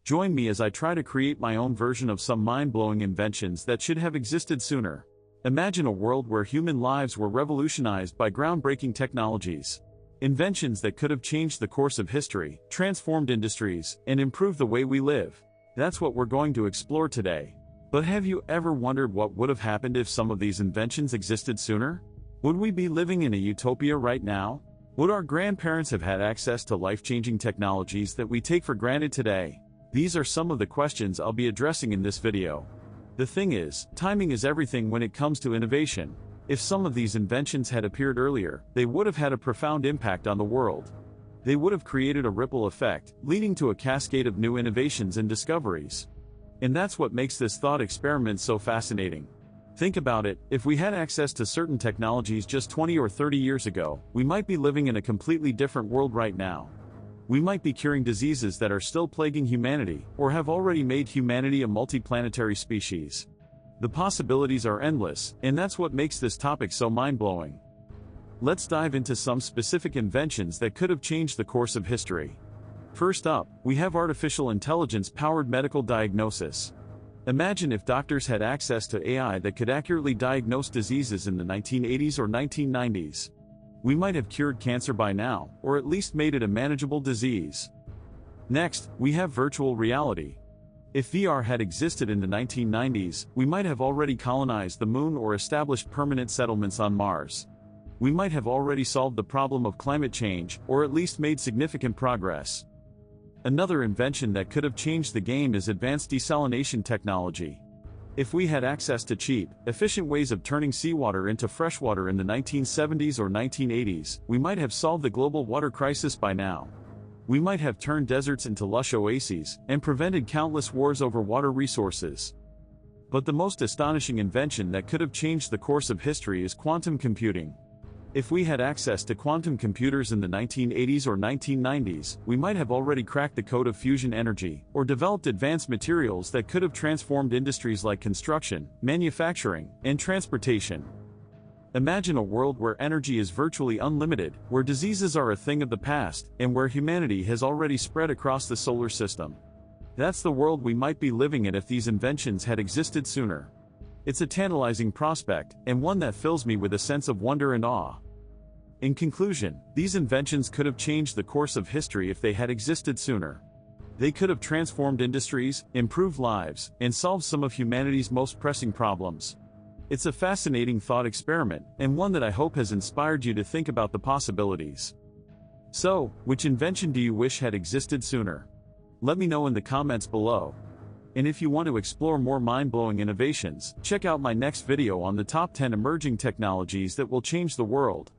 Join me as I try to create my own version of some mind-blowing inventions that should have existed sooner. Imagine a world where human lives were revolutionized by groundbreaking technologies. Inventions that could have changed the course of history, transformed industries, and improved the way we live. That's what we're going to explore today. But have you ever wondered what would have happened if some of these inventions existed sooner? Would we be living in a utopia right now? Would our grandparents have had access to life-changing technologies that we take for granted today? These are some of the questions I'll be addressing in this video. The thing is, timing is everything when it comes to innovation. If some of these inventions had appeared earlier, they would have had a profound impact on the world. They would have created a ripple effect, leading to a cascade of new innovations and discoveries. And that's what makes this thought experiment so fascinating. Think about it, if we had access to certain technologies just 20 or 30 years ago, we might be living in a completely different world right now. We might be curing diseases that are still plaguing humanity, or have already made humanity a multiplanetary species. The possibilities are endless, and that's what makes this topic so mind-blowing. Let's dive into some specific inventions that could have changed the course of history. First up, we have artificial intelligence-powered medical diagnosis. Imagine if doctors had access to AI that could accurately diagnose diseases in the 1980s or 1990s. We might have cured cancer by now, or at least made it a manageable disease. Next, we have virtual reality. If VR had existed in the 1990s, we might have already colonized the moon or established permanent settlements on Mars. We might have already solved the problem of climate change, or at least made significant progress. Another invention that could have changed the game is advanced desalination technology. If we had access to cheap, efficient ways of turning seawater into freshwater in the 1970s or 1980s, we might have solved the global water crisis by now. We might have turned deserts into lush oases, and prevented countless wars over water resources. But the most astonishing invention that could have changed the course of history is quantum computing. If we had access to quantum computers in the 1980s or 1990s, we might have already cracked the code of fusion energy, or developed advanced materials that could have transformed industries like construction, manufacturing, and transportation. Imagine a world where energy is virtually unlimited, where diseases are a thing of the past, and where humanity has already spread across the solar system. That's the world we might be living in if these inventions had existed sooner. It's a tantalizing prospect, and one that fills me with a sense of wonder and awe. In conclusion, these inventions could have changed the course of history if they had existed sooner. They could have transformed industries, improved lives, and solved some of humanity's most pressing problems. It's a fascinating thought experiment, and one that I hope has inspired you to think about the possibilities. So, which invention do you wish had existed sooner? Let me know in the comments below. And if you want to explore more mind-blowing innovations, check out my next video on the top 10 emerging technologies that will change the world.